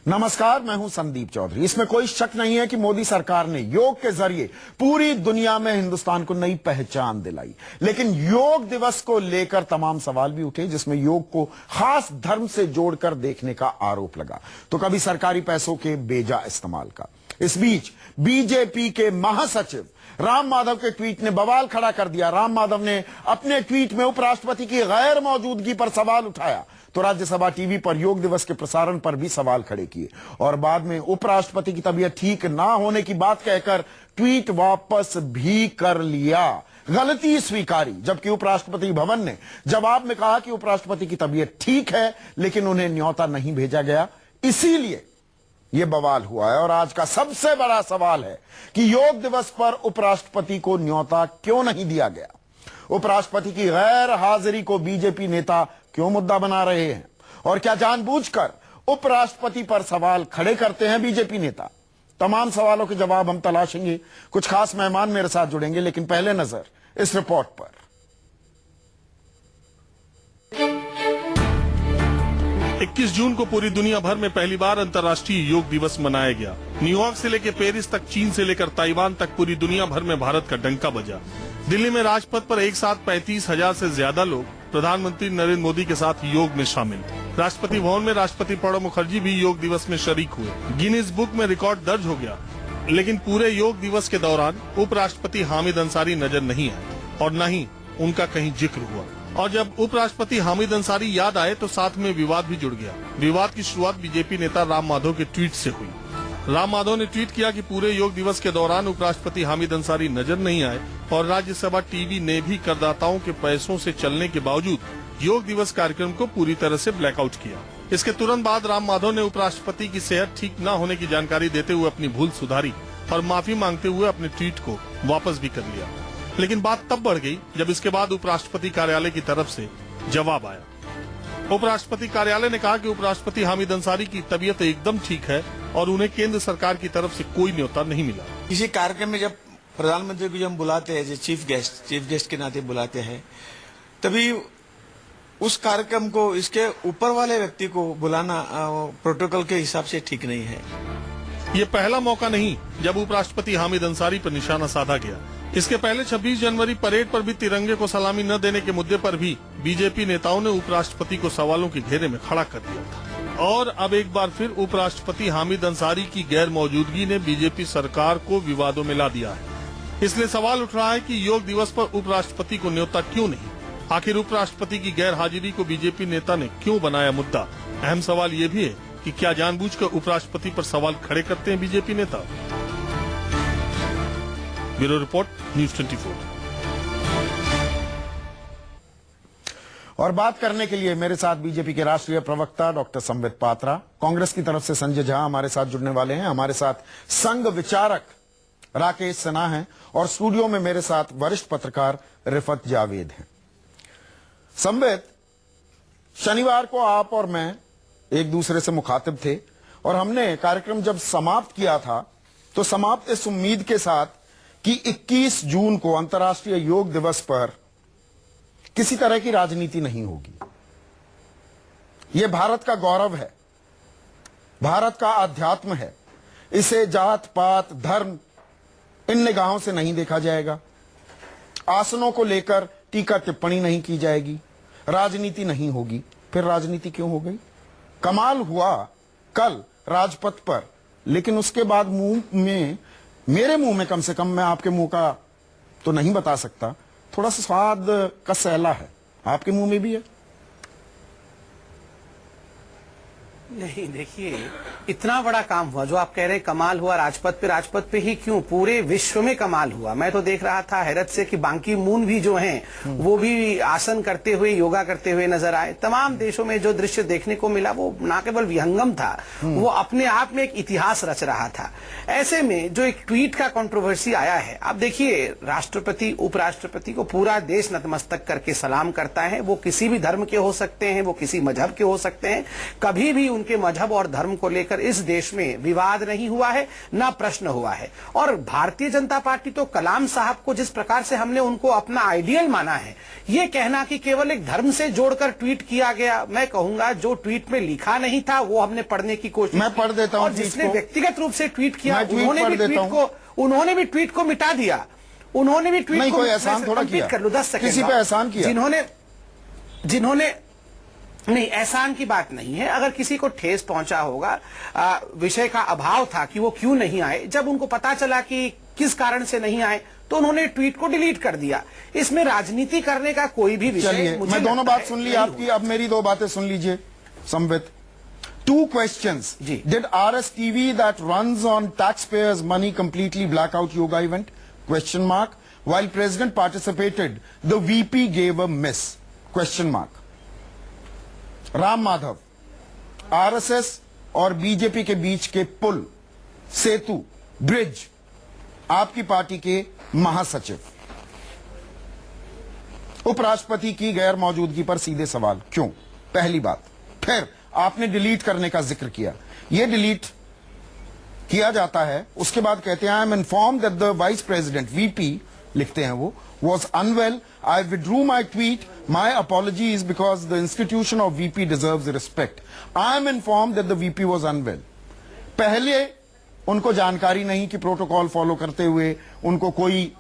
नमस्कार, मैं हूं संदीप चौधरी। इसमें कोई शक नहीं है कि मोदी सरकार ने योग के जरिए पूरी दुनिया में हिंदुस्तान को नई पहचान दिलाई। लेकिन योग दिवस को लेकर तमाम सवाल भी उठे, जिसमें योग को खास धर्म से जोड़कर देखने का आरोप लगा, तो कभी सरकारी पैसों के बेजा इस्तेमाल का। इस बीच बीजेपी के महासचिव राम माधव के ट्वीट ने बवाल खड़ा कर दिया। राम माधव ने अपने ट्वीट में उपराष्ट्रपति की गैर मौजूदगी पर सवाल उठाया, तो राज्यसभा टीवी पर योग दिवस के प्रसारण पर भी सवाल खड़े किए और बाद में उपराष्ट्रपति की तबीयत ठीक ना होने की बात कहकर ट्वीट वापस भी कर लिया। गलती स्वीकारी, जबकि उपराष्ट्रपति भवन ने जवाब में कहा कि उपराष्ट्रपति की तबीयत ठीक है, लेकिन उन्हें न्योता नहीं भेजा गया, इसीलिए यह बवाल हुआ है। और आज का सबसे बड़ा सवाल है कि योग दिवस पर उपराष्ट्रपति को न्योता क्यों नहीं दिया गया। उपराष्ट्रपति की गैर हाजिरी को बीजेपी नेता क्यों मुद्दा बना रहे हैं, और क्या जानबूझकर उपराष्ट्रपति पर सवाल खड़े करते हैं बीजेपी नेता। तमाम सवालों के जवाब हम तलाशेंगे। कुछ खास मेहमान मेरे साथ जुड़ेंगे, लेकिन पहले नजर इस रिपोर्ट पर। 21 जून को पूरी दुनिया भर में पहली बार अंतर्राष्ट्रीय योग दिवस मनाया गया। न्यूयॉर्क से लेकर पेरिस तक, चीन से लेकर ताइवान तक पूरी दुनिया भर में भारत का डंका बजा। दिल्ली में राजपथ पर एक साथ 35,000 से ज्यादा लोग प्रधानमंत्री नरेंद्र मोदी के साथ योग में शामिल। राष्ट्रपति भवन में राष्ट्रपति प्रणब मुखर्जी भी योग दिवस में शरीक हुए। गिनीज बुक में रिकॉर्ड दर्ज हो गया, लेकिन पूरे योग दिवस के दौरान उपराष्ट्रपति हामिद अंसारी नजर नहीं आए और न ही उनका कहीं जिक्र हुआ। और जब उपराष्ट्रपति हामिद अंसारी याद आए तो साथ में विवाद भी जुड़ गया। विवाद की शुरुआत बीजेपी नेता राम माधव के ट्वीट से हुई। राम माधव ने ट्वीट किया कि पूरे योग दिवस के दौरान उपराष्ट्रपति हामिद अंसारी नजर नहीं आए और राज्यसभा टीवी ने भी करदाताओं के पैसों से चलने के बावजूद योग दिवस कार्यक्रम को पूरी तरह से ब्लैकआउट किया। इसके तुरंत बाद राम माधव ने उपराष्ट्रपति की सेहत ठीक न होने की जानकारी देते हुए अपनी भूल सुधारी और माफी मांगते हुए अपने ट्वीट को वापस भी कर लिया। लेकिन बात तब बढ़ गई जब इसके बाद उपराष्ट्रपति कार्यालय की तरफ से जवाब आया। उपराष्ट्रपति कार्यालय ने कहा कि उपराष्ट्रपति हामिद अंसारी की तबीयत एकदम ठीक है और उन्हें केंद्र सरकार की तरफ से कोई न्योता नहीं मिला। किसी कार्यक्रम में जब प्रधानमंत्री को हम बुलाते हैं, चीफ गेस्ट के नाते बुलाते हैं, तभी उस कार्यक्रम को इसके ऊपर वाले व्यक्ति को बुलाना प्रोटोकॉल के हिसाब से ठीक नहीं है। ये पहला मौका नहीं जब उपराष्ट्रपति हामिद अंसारी पर निशाना साधा गया। इसके पहले 26 जनवरी परेड पर भी तिरंगे को सलामी न देने के मुद्दे पर भी बीजेपी नेताओं ने उपराष्ट्रपति को सवालों के घेरे में खड़ा कर दिया था। और अब एक बार फिर उपराष्ट्रपति हामिद अंसारी की गैर मौजूदगी ने बीजेपी सरकार को विवादों में ला दिया है। इसलिए सवाल उठ रहा है कि योग दिवस पर उपराष्ट्रपति को न्योता क्यों नहीं। आखिर उपराष्ट्रपति की गैर हाजिरी को बीजेपी नेता ने क्यों बनाया मुद्दा। अहम सवाल ये भी है कि क्या जानबूझकर उपराष्ट्रपति पर सवाल खड़े करते हैं बीजेपी नेता। Bureau report, news 24। और बात करने के लिए मेरे साथ बीजेपी के राष्ट्रीय प्रवक्ता डॉक्टर संबित पात्रा, कांग्रेस की तरफ से संजय झा हमारे साथ जुड़ने वाले हैं। हमारे साथ संघ विचारक राकेश सिन्हा हैं और स्टूडियो में मेरे साथ वरिष्ठ पत्रकार रिफत जावेद हैं। संबित, शनिवार को आप और मैं एक दूसरे से मुखातिब थे और हमने कार्यक्रम जब समाप्त किया था तो समाप्त इस उम्मीद के साथ कि 21 जून को अंतर्राष्ट्रीय योग दिवस पर किसी तरह की राजनीति नहीं होगी। यह भारत का गौरव है, भारत का अध्यात्म है। इसे जात पात धर्म इन निगाहों से नहीं देखा जाएगा। आसनों को लेकर टीका टिप्पणी नहीं की जाएगी, राजनीति नहीं होगी। फिर राजनीति क्यों हो गई? कमाल हुआ कल राजपथ पर, लेकिन उसके बाद मेरे मुंह में, कम से कम मैं आपके मुंह का तो नहीं बता सकता, थोड़ा सा स्वाद का सैला है। आपके मुंह में भी है? नहीं, देखिए, इतना बड़ा काम हुआ जो आप कह रहे हैं कमाल हुआ राजपथ पे ही क्यों, पूरे विश्व में कमाल हुआ। मैं तो देख रहा था हैरत से कि बांकी मून भी जो हैं वो भी आसन करते हुए, योगा करते हुए नजर आए। तमाम देशों में जो दृश्य देखने को मिला वो न केवल विहंगम था, वो अपने आप में एक इतिहास रच रहा था। ऐसे में जो एक ट्वीट का कंट्रोवर्सी आया है, आप देखिए, राष्ट्रपति उपराष्ट्रपति को पूरा देश नतमस्तक करके सलाम करता है। वो किसी भी धर्म के हो सकते हैं, वो किसी मजहब के हो सकते हैं, कभी भी उनके मजहब और धर्म को लेकर इस देश में विवाद नहीं हुआ है, ना प्रश्न हुआ है। और भारतीय जनता पार्टी तो कलाम साहब को जिस प्रकार से हमने उनको अपना आइडियल माना है, ये कहना कि केवल एक धर्म से जोड़कर ट्वीट किया गया, मैं कहूंगा जो ट्वीट में लिखा नहीं था वो हमने पढ़ने की कोशिश मैं पढ़ देता हूं और जिसने ट्वीट को। व्यक्तिगत रूप से ट्वीट किया मैं ट्वीट उन्होंने पढ़ भी देता ट्वीट को मिटा दिया। उन्होंने भी ट्वीट नहीं, को कोई एहसान थोड़ा किया। कर लो 10 सेकंड किसी पे एहसान किया? जिन्होंने नहीं, एहसान की बात नहीं है। अगर किसी को ठेस पहुंचा होगा, विषय का अभाव था कि वो क्यों नहीं आए, जब उनको पता चला कि किस कारण से नहीं आए तो उन्होंने ट्वीट को डिलीट कर दिया। इसमें राजनीति करने का कोई भी विषय चलिए, मुझे मैं दोनों लगता बात है सुन ली नहीं आपकी, अब मेरी 2 बातें सुन लीजिए संबित। 2 questions. जी। Did RSTV that runs on taxpayers' money completely black out yoga event? Question mark. While President participated, the VP gave a miss. Question mark. Ram Madhav, RSS और बीजेपी के बीच के पुल, सेतु, ब्रिज, आपकी पार्टी के महासचिव। उपराष्ट्रपति की गैर मौजूदगी पर सीधे सवाल, क्यों? पहली बात। फिर आपने डिलीट करने का जिक्र किया, यह डिलीट किया जाता है, उसके बाद कहते हैं I M inform that the vice president, VP लिखते हैं वो, was unwell. I withdrew my tweet. My apologies because the institution of VP deserves respect. I am informed that the VP was unwell. पहले उनको जानकारी नहीं कि protocol follow करते हुए उनको कोई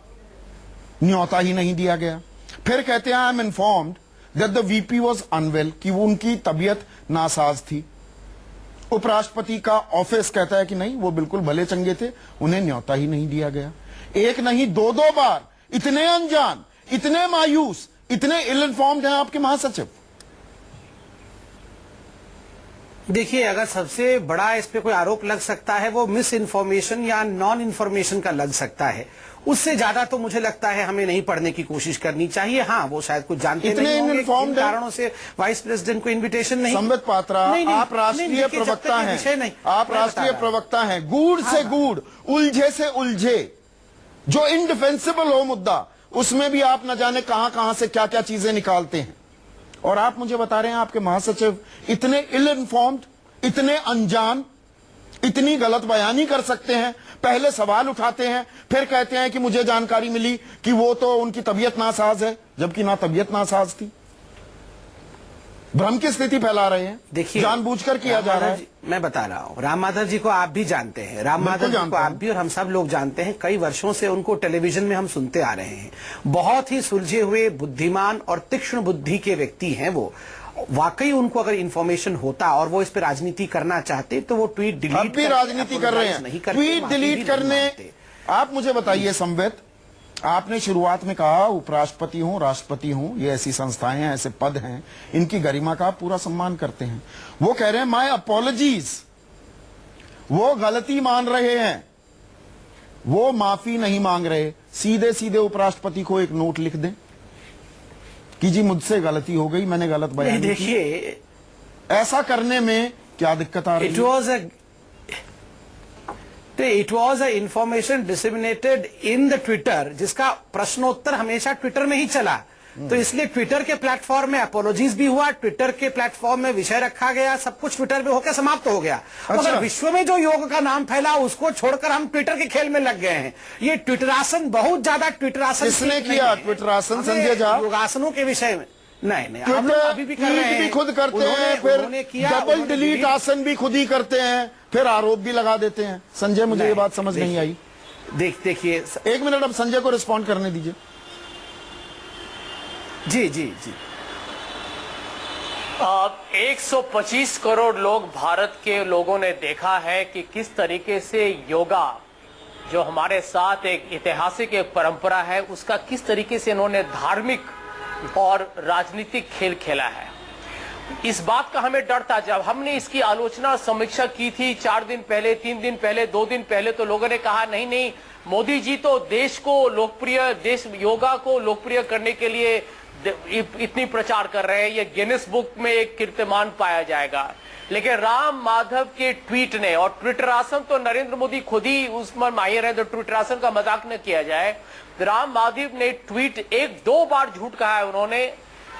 न्योता ही नहीं दिया गया। फिर कहते हैं I am informed that the VP was unwell, कि वो उनकी तबीयत नासाज थी। उपराष्ट्रपति का ऑफिस कहता है कि नहीं, वो बिल्कुल भले चंगे थे, उन्हें न्योता ही नहीं दिया गया। एक नहीं 2 बार इतने अनजान, इतने मायूस, इतने इल इन्फॉर्म्ड हैं आपके महासचिव। देखिए, अगर सबसे बड़ा इस पे कोई आरोप लग सकता है वो मिस इन्फॉर्मेशन या नॉन इन्फॉर्मेशन का लग सकता है। उससे ज्यादा तो मुझे लगता है हमें नहीं पढ़ने की कोशिश करनी चाहिए। हाँ, वो शायद कुछ जानते इतने नहीं होंगे, इन्फॉर्म्ड किन कारणों से वाइस प्रेसिडेंट को इन्विटेशन नहीं। संबित पात्रा, आप राष्ट्रीय प्रवक्ता हैं, आप राष्ट्रीय प्रवक्ता हैं। गूढ़ से गूढ़, उलझे से उलझे, जो इनडिफेंसिबल हो मुद्दा, उसमें भी आप न जाने कहां से क्या क्या चीजें निकालते हैं। और आप मुझे बता रहे हैं आपके महासचिव इतने इल इन्फॉर्म्ड, इतने अनजान, इतनी गलत बयानी कर सकते हैं। पहले सवाल उठाते हैं, फिर कहते हैं कि मुझे जानकारी मिली कि वो तो उनकी तबीयत नासाज है, जबकि ना तबीयत नासाज थी। भ्रम की स्थिति फैला रहे हैं, देखिए, जानबूझकर किया जा रहा है। मैं बता रहा हूँ, राम माधव जी को आप भी जानते हैं, राम माधव जी को आप भी और हम सब लोग जानते हैं। कई वर्षों से उनको टेलीविजन में हम सुनते आ रहे हैं। बहुत ही सुलझे हुए, बुद्धिमान और तीक्ष्ण बुद्धि के व्यक्ति हैं वो। वाकई उनको अगर इंफॉर्मेशन होता और वो इस पे राजनीति करना चाहते तो वो ट्वीट डिलीट, अब भी राजनीति कर रहे हैं, ट्वीट डिलीट करने। आप मुझे बताइए संबित, आपने शुरुआत में कहा उपराष्ट्रपति हूं, राष्ट्रपति हूं, ये ऐसी संस्थाएं हैं, ऐसे पद हैं, इनकी गरिमा का आप पूरा सम्मान करते हैं। वो कह रहे हैं माय अपॉलॉजीज, वो गलती मान रहे हैं, वो माफी नहीं मांग रहे। सीधे सीधे उपराष्ट्रपति को एक नोट लिख दें कि जी मुझसे गलती हो गई, मैंने गलत बयान की। देखिए, ऐसा करने में क्या दिक्कत आ रही है? It was a information disseminated in the Twitter, जिसका प्रश्नोत्तर हमेशा ट्विटर में ही चला। तो इसलिए ट्विटर के प्लेटफॉर्म में अपोलॉजीज भी हुआ, ट्विटर के प्लेटफॉर्म में विषय रखा गया, सब कुछ ट्विटर में होकर समाप्त हो गया। अगर विश्व में जो योग का नाम फैला उसको छोड़कर हम ट्विटर के खेल में लग गए हैं। ये ट्विटरासन, बहुत ज्यादा ट्विटरासन किसने किया? ट्विटरासन संजय झा योगासनों के विषय में नहीं, हम लोग अभी भी कर रहे हैं, भी खुद करते हैं, फिर डबल डिलीट आसन भी खुद ही करते हैं, फिर आरोप भी लगा देते हैं। संजय, मुझे ये बात समझ नहीं आई। देखिए, 1 मिनट, अब संजय को रिस्पॉन्ड करने दीजिए। जी जी जी। 125 करोड़ लोग, भारत के लोगों ने देखा है कि किस तरीके से योगा, जो हमारे साथ एक ऐतिहासिक एक परंपरा है, उसका किस तरीके से इन्होंने धार्मिक और राजनीतिक खेल खेला है। इस बात का हमें डर था जब हमने इसकी आलोचना, समीक्षा की थी 4 दिन पहले, 3 दिन पहले, 2 दिन पहले, तो लोगों ने कहा नहीं नहीं, मोदी जी तो देश को लोकप्रिय, देश योगा को लोकप्रिय करने के लिए इतनी प्रचार कर रहे हैं, ये गिनेस बुक में एक कीर्तिमान पाया जाएगा। लेकिन राम माधव के ट्वीट ने, और ट्विटरासन तो नरेंद्र मोदी खुद ही उसमें माहिर है, तो ट्विटरासन का मजाक न किया जाए। राम माधव ने ट्वीट 1-2 बार झूठ कहा है उन्होंने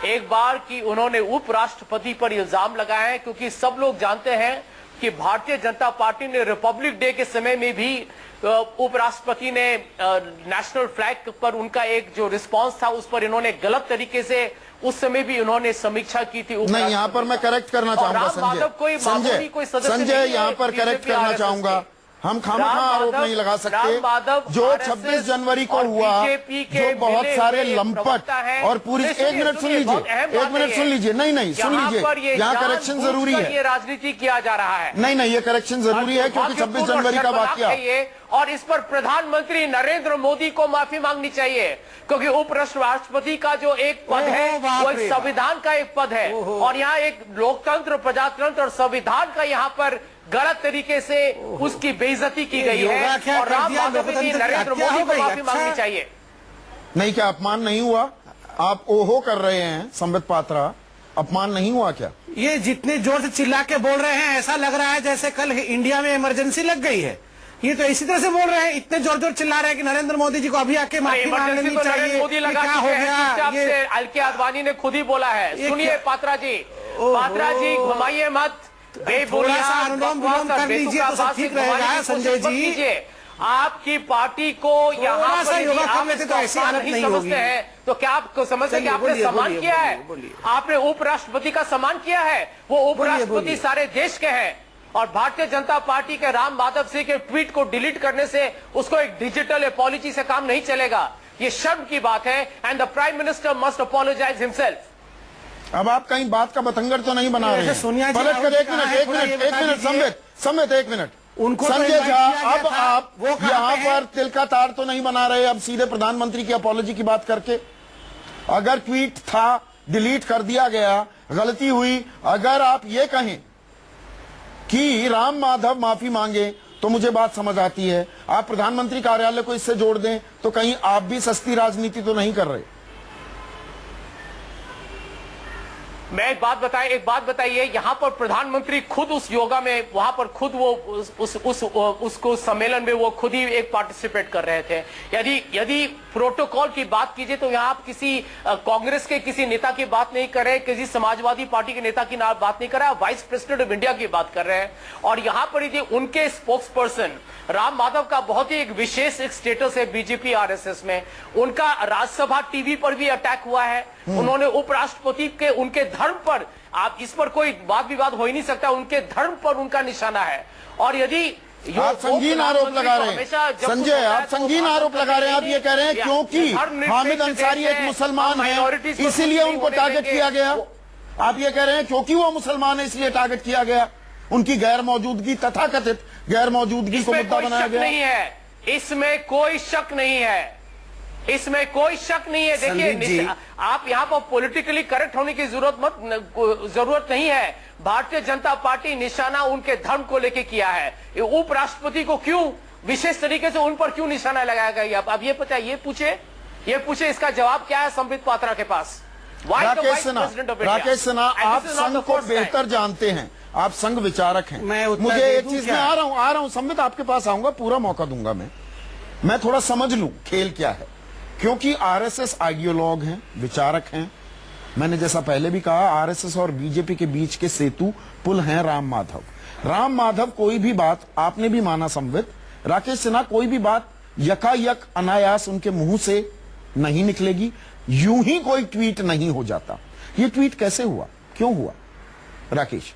एक बार कि उन्होंने उपराष्ट्रपति पर इल्जाम लगाया है, क्योंकि सब लोग जानते हैं कि भारतीय जनता पार्टी ने रिपब्लिक डे के समय में भी उपराष्ट्रपति ने नेशनल फ्लैग पर उनका एक जो रिस्पांस था उस पर इन्होंने गलत तरीके से उस समय भी इन्होंने समीक्षा की थी। नहीं, यहाँ पर मैं करेक्ट करना चाहूंगा संजय यहाँ पर करेक्ट करना चाहूंगा। हम खामखा आरोप नहीं लगा सकते। जो 26 जनवरी को हुआ, जो बहुत सारे लंपट और पूरी, एक मिनट सुन लीजिए, नहीं सुन लीजिए, यहाँ करेक्शन जरूरी है। ये राजनीति किया जा रहा है। नहीं, ये करेक्शन जरूरी है, क्योंकि 26 जनवरी का वाकया, और इस पर प्रधानमंत्री नरेंद्र मोदी को माफी मांगनी चाहिए, क्योंकि उपराष्ट्रपति का जो एक पद है वो एक संविधान का एक पद है, और यहाँ एक लोकतंत्र, प्रजातंत्र और संविधान का यहाँ पर गलत तरीके से उसकी बेइज्जती की गई है, और राम माधव जी नरेंद्र मोदी को माफी मांगनी चाहिए। नहीं, क्या अपमान नहीं हुआ? आप ओहो कर रहे हैं संबित पात्रा, अपमान नहीं हुआ क्या? ये जितने जोर से चिल्ला के बोल रहे हैं, ऐसा लग रहा है जैसे कल इंडिया में इमरजेंसी लग गई है। ये तो इसी तरह से बोल रहे हैं, इतने जोर जोर चिल्ला रहे हैं कि नरेंद्र मोदी जी को अभी आके माफी मांग लेनी चाहिए। मोदी लगा क्या हो गया? ये अलके आडवाणी ने खुद ही बोला है। सुनिए पात्रा जी, घुमाइए मत, थोड़ा सा अनुलोम विलोम कर लीजिए तो सब ठीक रहेगा। संजय जी, आपकी पार्टी को यहाँ पर योगा कर लेते तो ऐसी हालत नहीं होगी। तो क्या आप समझते हैं कि आपने सम्मान किया है? आपने उपराष्ट्रपति का सम्मान किया है। वो उपराष्ट्रपति सारे देश के हैं, और भारतीय जनता पार्टी के राम माधव सिंह के ट्वीट को डिलीट करने से उसको एक डिजिटल अपॉलॉजी से काम नहीं चलेगा। ये शर्म की बात है, and the prime minister must apologise himself. अब आप कहीं बात का बतंगड़ तो नहीं बना रहे हैं? सोनिया जी, पलट कर एक मिनट संबित एक मिनट। उनको संजय झा, अब आप यहाँ पर तिल का तार तो नहीं बना रहे अब सीधे प्रधानमंत्री की अपॉलॉजी की बात करके? अगर ट्वीट था, डिलीट कर दिया गया, गलती हुई, अगर आप ये कहें कि राम माधव माफी मांगे तो मुझे बात समझ आती है। आप प्रधानमंत्री कार्यालय को इससे जोड़ दें तो कहीं आप भी सस्ती राजनीति तो नहीं कर रहे? मैं एक बात बताइए, यहाँ पर प्रधानमंत्री खुद उस योगा में, वहां पर खुद वो उसको सम्मेलन में वो खुद ही एक पार्टिसिपेट कर रहे थे। यदि प्रोटोकॉल की बात कीजिए तो यहाँ आप किसी कांग्रेस के किसी नेता की बात नहीं कर रहे, किसी समाजवादी पार्टी के नेता की बात नहीं कर रहे, आप वाइस प्रेसिडेंट ऑफ इंडिया की बात कर रहे हैं। और यहाँ पर यदि उनके स्पोक्स पर्सन राम माधव का बहुत ही एक विशेष एक स्टेटस है बीजेपी आरएसएस में, उनका राज्यसभा टीवी पर भी अटैक हुआ है। उन्होंने उपराष्ट्रपति के उनके धर्म पर, आप इस पर कोई वाद विवाद हो ही नहीं सकता, उनके धर्म पर उनका निशाना है। और यदि आप संगीन आरोप लगा रहे हैं संजय, आप संगीन आरोप लगा रहे हैं। आप ये कह रहे हैं क्योंकि हामिद अंसारी एक मुसलमान है इसीलिए उनको टारगेट किया गया? आप ये कह रहे हैं क्योंकि वो मुसलमान है इसलिए टारगेट किया गया? उनकी गैर मौजूदगी, तथाकथित गैर मौजूदगी को मुद्दा बनाया गया? नहीं है, इसमें कोई शक नहीं है, इसमें कोई शक नहीं है। देखिए, आप यहाँ पर पॉलिटिकली करेक्ट होने की जरूरत नहीं है। भारतीय जनता पार्टी निशाना उनके धर्म को लेके किया है। उपराष्ट्रपति को क्यों विशेष तरीके से उन पर क्यों निशाना लगाया गया? अब ये पता है, ये पूछे इसका जवाब क्या है संबित पात्रा के पास? राकेश सिन्हा, आप संघ को बेहतर जानते हैं, आप संघ विचारक हैं। मुझे एक चीज में आ रहा हूं संबित, आपके पास आऊंगा, पूरा मौका दूंगा। मैं थोड़ा समझ लूं खेल क्या है, क्योंकि आरएसएस आइडियोलॉग हैं, विचारक हैं। मैंने जैसा पहले भी कहा, आरएसएस और बीजेपी के बीच के सेतु पुल हैं राम माधव। कोई भी बात, आपने भी माना संबित, राकेश सिन्हा, कोई भी बात यकायक अनायास उनके मुंह से नहीं निकलेगी, यूं ही कोई ट्वीट नहीं हो जाता। ये ट्वीट कैसे हुआ, क्यों हुआ? राकेश।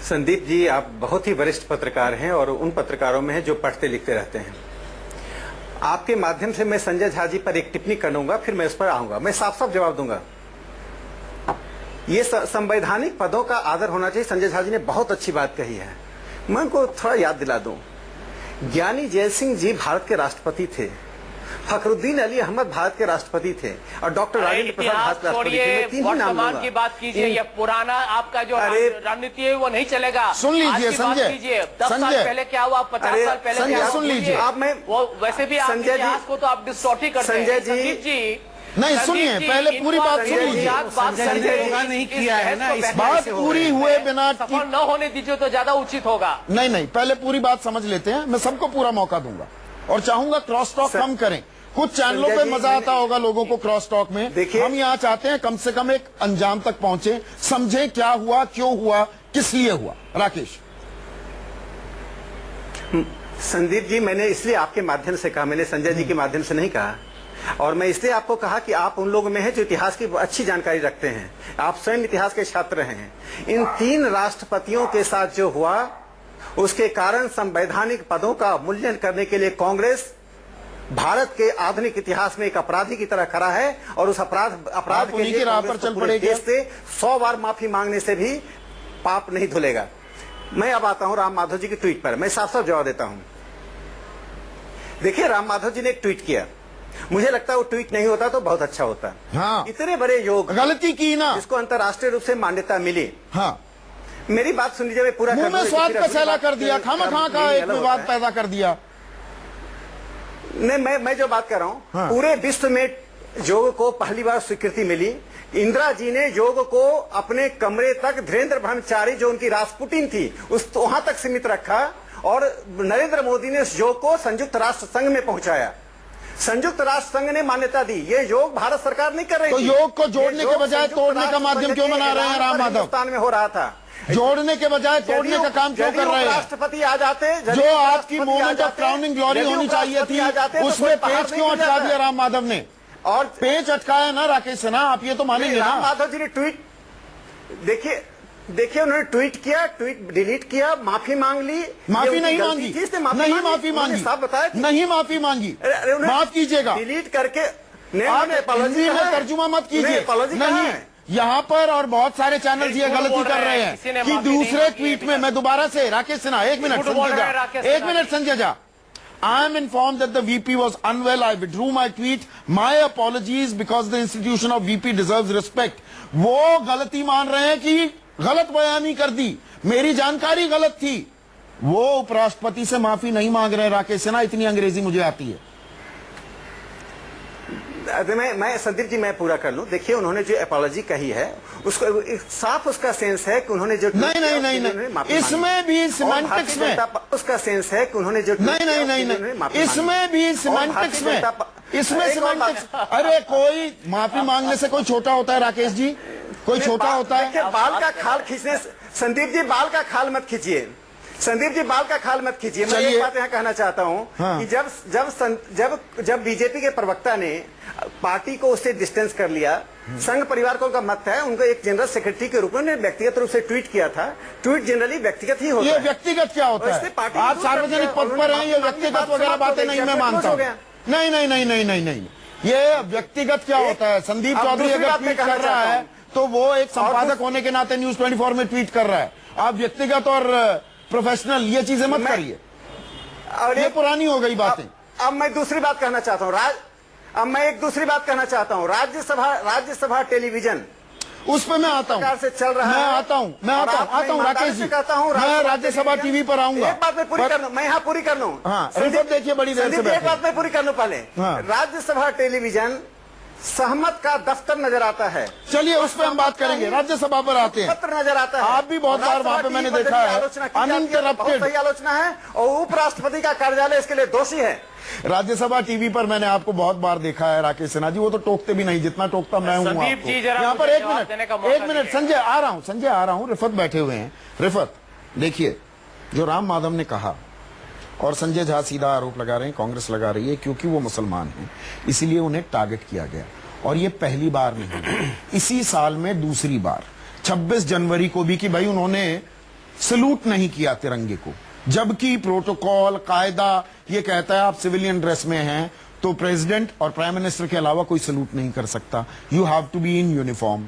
संदीप जी, आप बहुत ही वरिष्ठ पत्रकार हैं और उन पत्रकारों में हैं जो पढ़ते लिखते रहते हैं। आपके माध्यम से मैं संजय झा जी पर एक टिप्पणी करूंगा, फिर मैं उस पर आऊंगा। मैं साफ साफ जवाब दूंगा। ये संवैधानिक पदों का आदर होना चाहिए। संजय झा जी ने बहुत अच्छी बात कही है, मैं उनको थोड़ा याद दिला दूं। ज्ञानी जैल सिंह जी भारत के राष्ट्रपति थे, फखरुद्दीन अली अहमद भारत के राष्ट्रपति थे, और डॉक्टर राजेंद्र प्रसाद भारत के राष्ट्रपति थे। तीन ही नाम वर्तमान की बात कीजिए, या पुराना आपका जो रणनीति है वो नहीं चलेगा। सुन लीजिए संजय, 10 साल पहले क्या हुआ, 50 साल पहले क्या हुआ, सुन लीजिए। आप में वो वैसे भी आप इतिहास को तो आप डिस्टॉर्ट ही करते हैं। संजय जी नहीं, सुनिए, पहले पूरी बात सुन लीजिए। नहीं किया है ना, इस बात पूरी हुए बिना सफल न होने दीजिए तो ज्यादा उचित होगा। नहीं, पहले पूरी बात समझ लेते हैं। मैं सबको पूरा मौका दूंगा और चाहूंगा क्रॉस टॉक कम करें। कुछ चैनलों पे संजय जी, मजा आता होगा लोगों को क्रॉस टॉक में। देखिए- हम यहाँ चाहते हैं कम से कम एक अंजाम तक पहुंचे, समझे क्या हुआ, क्यों हुआ, किस लिए हुआ। राकेश। संदीप जी, मैंने इसलिए आपके माध्यम से कहा, मैंने संजय जी के माध्यम से नहीं कहा। और मैं इसलिए आपको कहा कि आप उन लोगों में हैं जो इतिहास की अच्छी जानकारी रखते हैं, आप स्वयं इतिहास के छात्र हैं। इन 3 राष्ट्रपतियों के साथ जो हुआ उसके कारण संवैधानिक पदों का मूल्यांकन करने के लिए कांग्रेस भारत के आधुनिक इतिहास में एक अपराधी की तरह खड़ा है। और उस अपराध के उन्हीं की लिए राह पर कांग्रेस को चल पूरे पड़ेगी। देश से 100 बार माफी मांगने से भी पाप नहीं धुलेगा। मैं अब आता हूं राम माधव जी के ट्वीट पर। मैं साफ साफ जवाब देता हूं। देखिए, राम माधव जी ने एक ट्वीट किया, मुझे लगता है वो ट्वीट नहीं होता तो बहुत अच्छा होता। हाँ। इतने बड़े योग गलती की ना। जिसको अंतर्राष्ट्रीय रूप से मान्यता मिली। हाँ, मेरी बात सुन लीजिए, मैं पूरा मुंह कर में दूं, स्वाद फिर का अगली सैला बात कर दिया, खामखा का एक अलग विवाद होता है। पैदा कर दिया। नहीं, मैं जो बात कर रहा हूं, हाँ। पूरे विश्व में योग को पहली बार स्वीकृति मिली। इंदिरा जी ने योग को अपने कमरे तक धीरेन्द्र ब्रह्मचारी जो उनकी रासपुटिन थी उस वहां तक सीमित रखा। और नरेंद्र मोदी ने इस योग को संयुक्त राष्ट्र संघ में पहुंचाया। संयुक्त राष्ट्र संघ ने मान्यता दी। ये योग भारत सरकार नहीं कर रही तो थी। योग को जोड़ने ये के योग बजाय संयुक्त तोड़ने का राष्ट्र माध्यम संघ क्यों के बना रहे हैं ऐलान राम पर माधव? हिंदुस्तान में हो रहा था। जोड़ने के बजाय तोड़ने का काम क्यों कर रहे हैं? राष्ट्रपति आ जाते, जो आपकी मोमेंट ऑफ क्राउनिंग ग्लोरी होनी चाहिए थी, उसमें पेच क्यों अटका दिया राम माधव ने? और पेच अटकाया ना राकेश सिन्हा, आप ये तो मानेंगे राम ना। माधव जी ने ट्वीट, देखिए उन्होंने ट्वीट किया, ट्वीट डिलीट किया, माफी मांग ली। माफी ये नहीं उनकी मांगी, गलती थी, इसने नहीं माफी उन्होंने मांगी, साफ बताया कि नहीं माफी मांगी। अरे उन्होंने माफ कीजिएगा, डिलीट करके आप हिंदी में तर्जुमा मत कीजिए। नहीं, यहाँ पर और बहुत सारे चैनल ये झूठ गलती बोल कर रहे रहे हैं, किसी ने हैं कि माफी नहीं दूसरे मांगी ट्वीट है में, मैं दोबारा से राकेश सिन्हा, एक मिनट झूठ बोल संजय रहे हैं झा, राकेश एक Sinha minute Sanjay Jha. I am informed that the VP was unwell. I withdrew my tweet. My apologies because the institution of VP deserves respect. वो गलती मान रहे हैं कि गलत बयानी कर दी, मेरी जानकारी गलत थी। वो उपराष्ट्रपति से माफी नहीं मांग रहे राकेश सिन्हा, इतनी अंग्रेजी मुझे आती है। मैं संदीप जी मैं पूरा कर लूं। देखिए, उन्होंने जो अपॉलॉजी कही है उसको साफ उसका सेंस है कि उन्होंने जो नहीं, इसमें भी सिमेंटिक्स में उसका सेंस है कि उन्होंने जो नहीं, इसमें भी सिमेंटिक्स में, इसमें सिमेंटिक्स। अरे कोई माफी मांगने से कोई छोटा होता है राकेश जी? कोई छोटा होता है? बाल का खाल खींचने, संदीप जी बाल का खाल मत खींचिए, संदीप जी बाल का खाल मत खींचिए। मैं एक बात यहाँ कहना चाहता हूँ कि जब बीजेपी के प्रवक्ता ने पार्टी को उससे डिस्टेंस कर लिया, संघ परिवार को उनका मत है, उनको एक जनरल सेक्रेटरी के रूप में व्यक्तिगत रूप से ट्वीट किया था। ट्वीट जनरली व्यक्तिगत ही होता है। ये व्यक्तिगत क्या होता है? आप सार्वजनिक पद पर हैं, ये व्यक्तिगत वगैरह बातें नहीं मैं मानता हूँ। नहीं, ये व्यक्तिगत क्या होता है? संदीप चौधरी अगर ट्वीट कर रहा है तो वो एक संपादक होने के नाते न्यूज 24 में ट्वीट कर रहा है। आप व्यक्तिगत और प्रोफेशनल ये चीजें मत करिए, और ये पुरानी हो गई बातें। अब मैं दूसरी बात कहना चाहता हूँ, अब मैं एक दूसरी बात कहना चाहता हूँ। राज्यसभा टेलीविजन उस पे मैं आता हूँ, से चल रहा है। मैं आता हूँ राकेश जी, मैं राज्यसभा टीवी पर आऊंगा। एक बात मैं पूरी कर लूं, मैं यहाँ पूरी कर लूं। हाँ, रिपोर्ट देखिए बड़ी देर से एक बात मैं पूरी कर लूं पहले। हाँ। राज्यसभा टेलीविजन सहमत का दफ्तर नजर आता है। चलिए उस पर हम बात करेंगे। राज्यसभा पर आते हैं, पत्र नजर आता है। आप भी बहुत बार वहां पे मैंने देखा है, अनइंटरप्टेड सही आलोचना है, और उपराष्ट्रपति का कार्यालय इसके लिए दोषी है। राज्यसभा टीवी पर मैंने आपको बहुत बार देखा है राकेश सिन्हा जी, वो तो टोकते भी नहीं जितना टोकता मैं हूँ संदीप जी, जरा यहाँ पर। मुझे एक जवाब देने का मिनट, मौका एक मिनट, संजय आ रहा हूँ। रिफत बैठे हुए हैं। रिफत देखिए, जो राम माधव ने कहा, और संजय झा सीधा आरोप लगा रहे हैं, कांग्रेस लगा रही है क्योंकि वो मुसलमान हैं, इसीलिए उन्हें टारगेट किया गया। और ये पहली बार नहीं, इसी साल में दूसरी बार 26 जनवरी को भी कि भाई उन्होंने सलूट नहीं किया तिरंगे को, जबकि प्रोटोकॉल कायदा ये कहता है आप सिविलियन ड्रेस में हैं तो प्रेसिडेंट और प्राइम मिनिस्टर के अलावा कोई सलूट नहीं कर सकता, you have to be in uniform.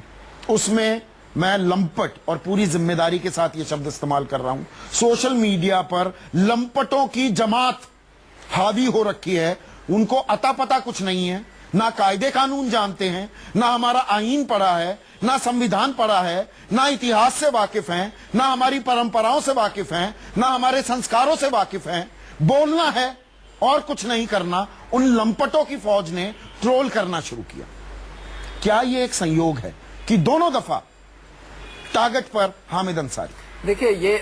उसमें मैं लंपट और पूरी जिम्मेदारी के साथ ये शब्द इस्तेमाल कर रहा हूं। सोशल मीडिया पर लंपटों की जमात हावी हो रखी है, उनको अता पता कुछ नहीं है, ना कायदे कानून जानते हैं, ना हमारा आईन पढ़ा है, ना संविधान पढ़ा है, ना इतिहास से वाकिफ हैं, ना हमारी परंपराओं से वाकिफ हैं, ना हमारे संस्कारों से वाकिफ हैं। बोलना है और कुछ नहीं करना। उन लंपटों की फौज ने ट्रोल करना शुरू किया। क्या यह एक संयोग है कि दोनों दफा टारगेट पर हामिद अंसारी? देखिए ये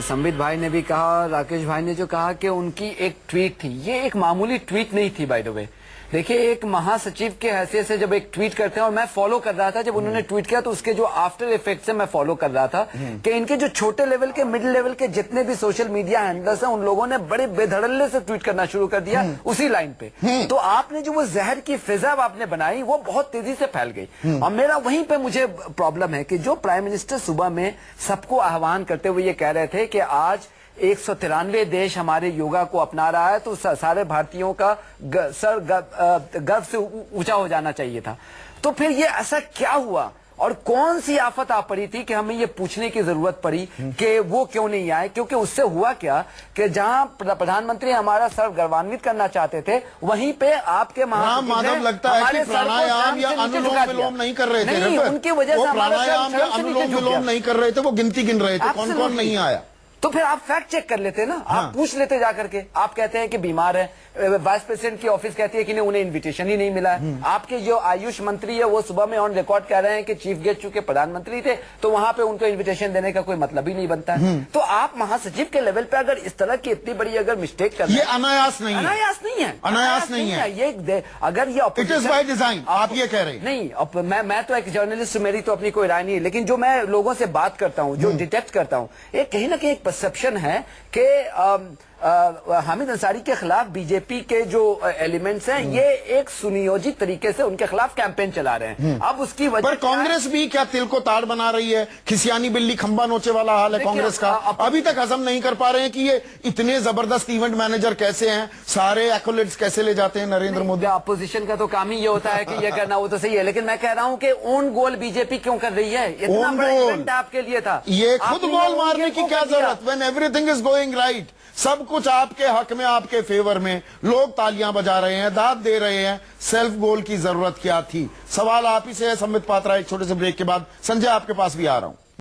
संबित भाई ने भी कहा, राकेश भाई ने जो कहा कि उनकी एक ट्वीट थी, ये एक मामूली ट्वीट नहीं थी बाय द वे। देखिए एक महासचिव के हैसियत से जब एक ट्वीट करते हैं, और मैं फॉलो कर रहा था जब उन्होंने ट्वीट किया तो उसके जो आफ्टर इफेक्ट से मैं फॉलो कर रहा था कि इनके जो छोटे लेवल के मिडिल लेवल के जितने भी सोशल मीडिया हैंडलर्स हैं उन लोगों ने बड़े बेधड़ल्ले से ट्वीट करना शुरू कर दिया उसी लाइन पे। तो आपने जो वो जहर की फिजा आपने बनाई वो बहुत तेजी से फैल गई। और मेरा वहीं पे मुझे प्रॉब्लम है कि जो प्राइम मिनिस्टर सुबह में सबको आह्वान करते हुए ये कह रहे थे कि आज 193 देश हमारे योगा को अपना रहा है, तो सारे भारतीयों का सर गर्व से ऊंचा हो जाना चाहिए था। तो फिर ये ऐसा क्या हुआ और कौन सी आफत आ पड़ी थी कि हमें ये पूछने की जरूरत पड़ी कि वो क्यों नहीं आए? क्योंकि उससे हुआ क्या कि जहां प्रधानमंत्री हमारा सर गौरवान्वित करना चाहते थे, वहीं पे आपके माधव लगता है कि प्राणायाम या अनुलोम विलोम नहीं कर रहे थे। नहीं, उनकी वजह से प्राणायाम या अनुलोम विलोम नहीं कर रहे थे, वो गिनती गिन रहे थे कौन कौन नहीं आया। तो फिर आप फैक्ट चेक कर लेते ना, आप पूछ लेते जाकर के। आप कहते हैं कि बीमार है, वाइस प्रेसिडेंट की ऑफिस कहती है कि नहीं उन्हें इनविटेशन ही नहीं मिला है। आपके जो आयुष मंत्री है वो सुबह में ऑन रिकॉर्ड कह रहे हैं कि चीफ गेस्ट चूंकि प्रधानमंत्री थे तो वहां पे उनको इनविटेशन देने का कोई मतलब ही नहीं बनता है। तो आप महासचिव के लेवल पे अगर इस तरह की इतनी बड़ी अगर मिस्टेक कर, ये अनायास नहीं है, अनायास नहीं है, अनायास नहीं है। ये अगर ये इट इज बाय डिजाइन, आप ये कह रहे हैं। नहीं, मैं तो एक जर्नलिस्ट, मेरी तो अपनी कोई राय नहीं है, लेकिन जो मैं लोगों से बात करता हूं, जो डिटेक्ट करता हूं, एक कहीं ना कहीं एक परसेप्शन है कि हामिद अंसारी के खिलाफ बीजेपी के जो एलिमेंट्स हैं ये एक सुनियोजित तरीके से उनके खिलाफ कैंपेन चला रहे हैं। अब उसकी वजह पर कांग्रेस भी क्या तिल को ताड़ बना रही है? खिसियानी बिल्ली खंबा नोचे वाला हाल है कांग्रेस का। अभी तक हजम नहीं कर पा रहे हैं कि ये इतने जबरदस्त इवेंट मैनेजर कैसे हैं, सारे एक्कोलेट्स कैसे ले जाते हैं नरेंद्र मोदी। अपोजिशन का तो काम ही ये होता है कि ये करना, वो तो सही है, लेकिन मैं कह रहा हूं कि ओन गोल बीजेपी क्यों कर रही है? इतना बड़ा इवेंट आपके लिए था, ये खुद गोल मारने की क्या जरूरत? When everything is going right, सब कुछ आपके हक में, आपके फेवर में, लोग तालियां बजा रहे हैं, दाद दे रहे हैं, सेल्फ गोल की जरूरत क्या थी? सवाल आप ही से है संबित पात्रा। एक छोटे से ब्रेक के बाद संजय आपके पास भी आ रहा हूं।